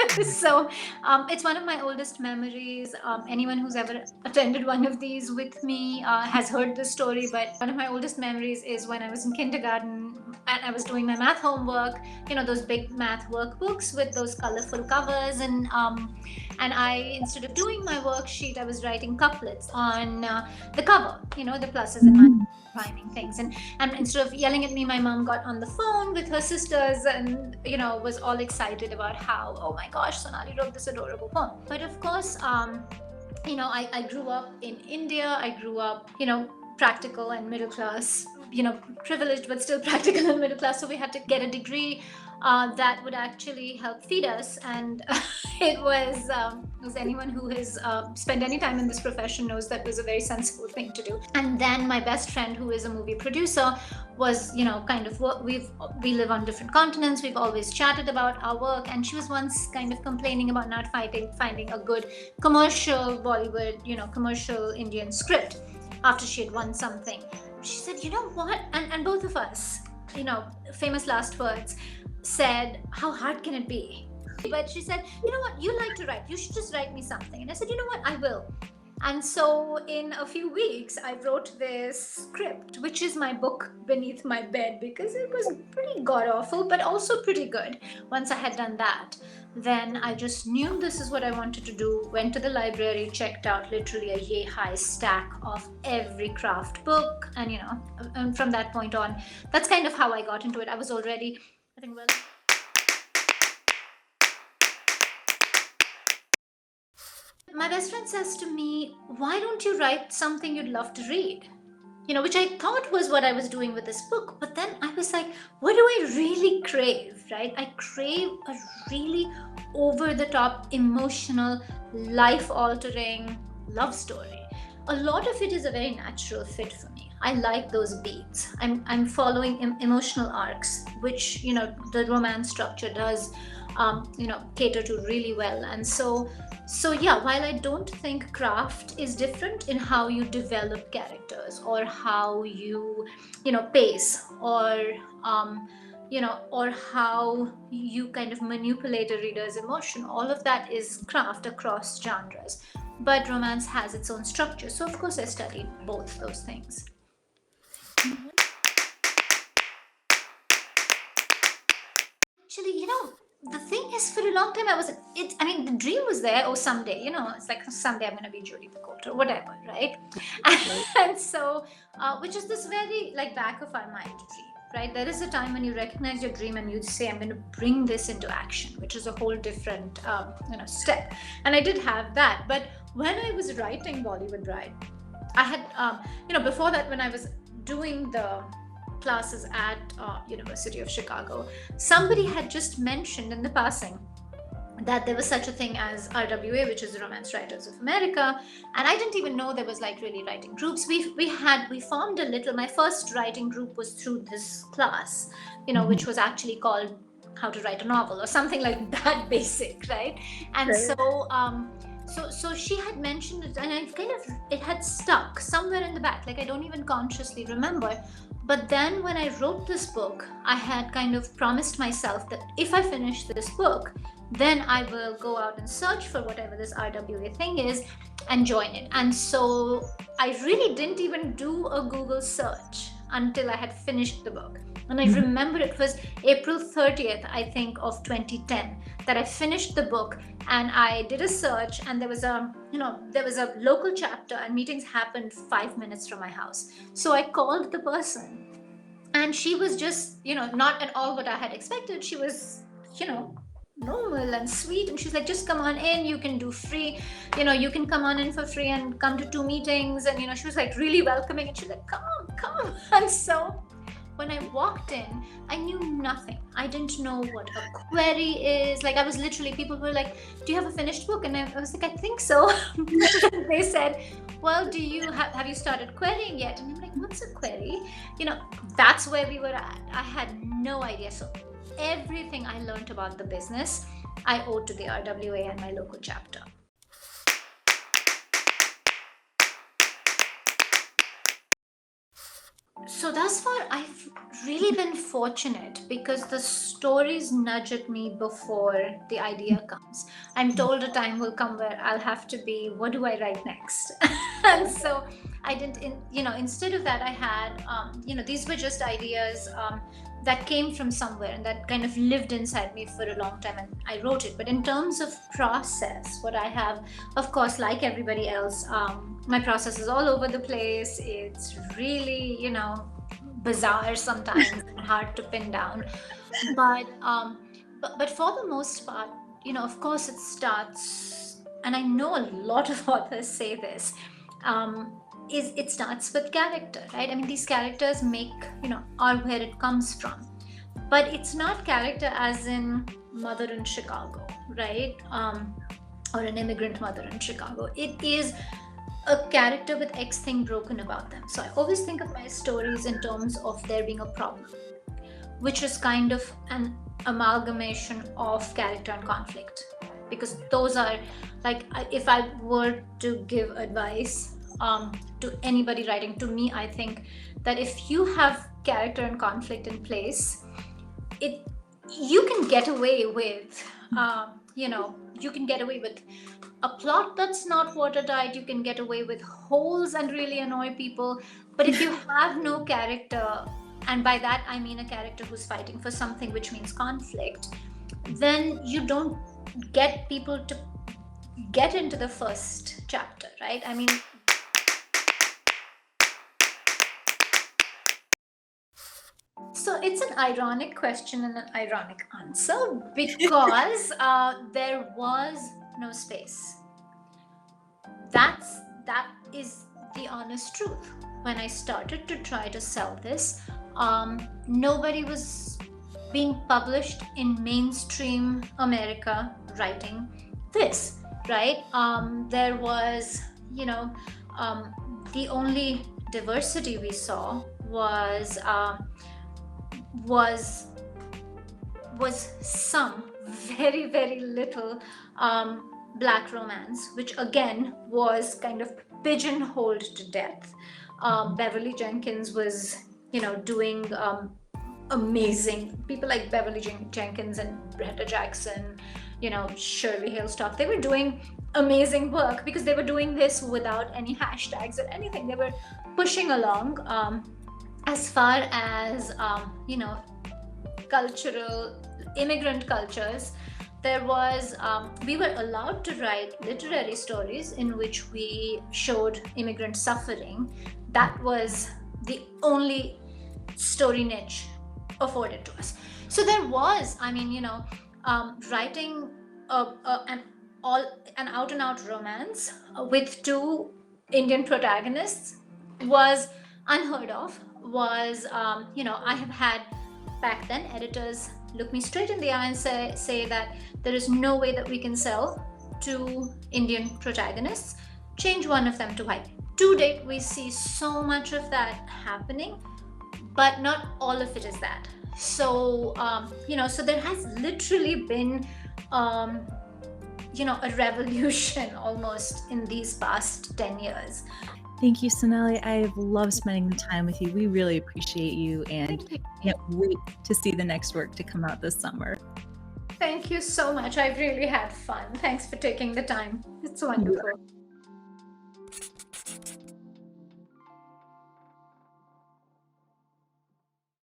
So it's one of my oldest memories. Anyone who's ever attended one of these with me has heard this story, but one of my oldest memories is when I was in kindergarten and I was doing my math homework, those big math workbooks with those colorful covers, and I, instead of doing my worksheet, I was writing couplets on the cover, the pluses and minuses, rhyming things. And instead of yelling at me, my mom got on the phone with her sisters and, was all excited about how, oh my gosh, Sonali wrote this adorable poem. But of course, I grew up in India. I grew up, practical and middle class, privileged, but still practical and middle class. So we had to get a degree that would actually help feed us. And it was, as anyone who has spent any time in this profession knows, that was a very sensible thing to do. And then my best friend, who is a movie producer, was, kind of what we live on different continents. We've always chatted about our work, and she was once kind of complaining about not finding a good commercial Bollywood, commercial Indian script after she had won something. She said, you know what? And both of us, famous last words, said, how hard can it be? But she said, you know what? You like to write. You should just write me something. And I said, you know what? I will. And so in a few weeks, I wrote this script, which is my book beneath my bed, because it was pretty god awful, but also pretty good. Once I had done that, then I just knew this is what I wanted to do. Went to the library, checked out literally a yay high stack of every craft book. And from that point on, that's kind of how I got into it. I was already, I think, well, my best friend says to me, why don't you write something you'd love to read? Which I thought was what I was doing with this book. But then I was like, what do I really crave, right? I crave a really over the top, emotional, life altering love story. A lot of it is a very natural fit for me. I like those beats. I'm following emotional arcs, which, the romance structure does, cater to really well. And so yeah, while I don't think craft is different in how you develop characters or how you, pace or how you kind of manipulate a reader's emotion, all of that is craft across genres. But romance has its own structure. So of course I studied both those things. Actually, the thing is, for a long time the dream was there. Oh, someday, it's like someday I'm going to be Judy Picoult or whatever, right? And so, which is this very like back of our mind dream, right? There is a time when you recognize your dream and you say, I'm going to bring this into action, which is a whole different, step. And I did have that. But when I was writing Bollywood Bride, I had, before that, when I was doing the classes at University of Chicago, somebody had just mentioned in the passing that there was such a thing as RWA, which is the Romance Writers of America, and I didn't even know there was like really writing groups. We formed a little. My first writing group was through this class, which was actually called How to Write a Novel or something like that, basic, right? And so she had mentioned it, and it had stuck somewhere in the back. Like I don't even consciously remember. But then when I wrote this book, I had kind of promised myself that if I finish this book, then I will go out and search for whatever this RWA thing is and join it. And so I really didn't even do a Google search until I had finished the book. And I remember it was April 30th, I think, of 2010 that I finished the book, and I did a search, and there was a local chapter, and meetings happened 5 minutes from my house. So I called the person, and she was just, not at all what I had expected. She was, normal and sweet, and she's like, just come on in, you can do free, you can come on in for free and come to 2 meetings. And she was like really welcoming, and she's like, come. And so when I walked in, I knew nothing. I didn't know what a query is. Like, I was literally, people were like, do you have a finished book? And I was like, I think so. They said, well, do you have you started querying yet? And I'm like, what's a query? That's where we were at. I had no idea. So everything I learned about the business, I owed to the RWA and my local chapter. So thus far, I've really been fortunate because the stories nudge at me before the idea comes. I'm told a time will come where I'll have to be, what do I write next? And so I didn't, instead of that, I had, these were just ideas that came from somewhere and that kind of lived inside me for a long time, and I wrote it. But in terms of process, what I have, of course, like everybody else, my process is all over the place. It's really, bizarre sometimes and hard to pin down. But for the most part, of course, it starts, and I know a lot of authors say this. Is it starts with character, right? I mean, these characters make, are where it comes from, but it's not character as in mother in Chicago, right? Or an immigrant mother in Chicago. It is a character with X thing broken about them. So I always think of my stories in terms of there being a problem, which is kind of an amalgamation of character and conflict. Because those are, like, if I were to give advice to anybody writing, to me, I think that if you have character and conflict in place, it you can get away with, you can get away with a plot that's not watertight. You can get away with holes and really annoy people. But if you have no character, and by that I mean a character who's fighting for something, which means conflict, then you don't get people to get into the first chapter, right? I mean, so it's an ironic question and an ironic answer because there was no space. That is the honest truth. When I started to try to sell this, nobody was being published in mainstream America writing this, right? There was, the only diversity we saw was was some very, very little black romance, which again was kind of pigeonholed to death. Beverly Jenkins was, doing amazing. People like Beverly Jenkins and Greta Jackson, Shirley Hillstock, they were doing amazing work because they were doing this without any hashtags or anything. They were pushing along. As far as, cultural immigrant cultures, there was, we were allowed to write literary stories in which we showed immigrant suffering. That was the only story niche afforded to us. So there was, I mean, writing an out and out romance with two Indian protagonists was unheard of. Was, I have had back then editors look me straight in the eye and say that there is no way that we can sell two Indian protagonists. Change one of them to white. To date, we see so much of that happening, but not all of it is that. So, so there has literally been, a revolution almost in these past 10 years. Thank you, Sonali. I've loved spending the time with you. We really appreciate you and Thank you. can't wait to see the next work to come out this summer. Thank you so much. I've really had fun. Thanks for taking the time. It's wonderful.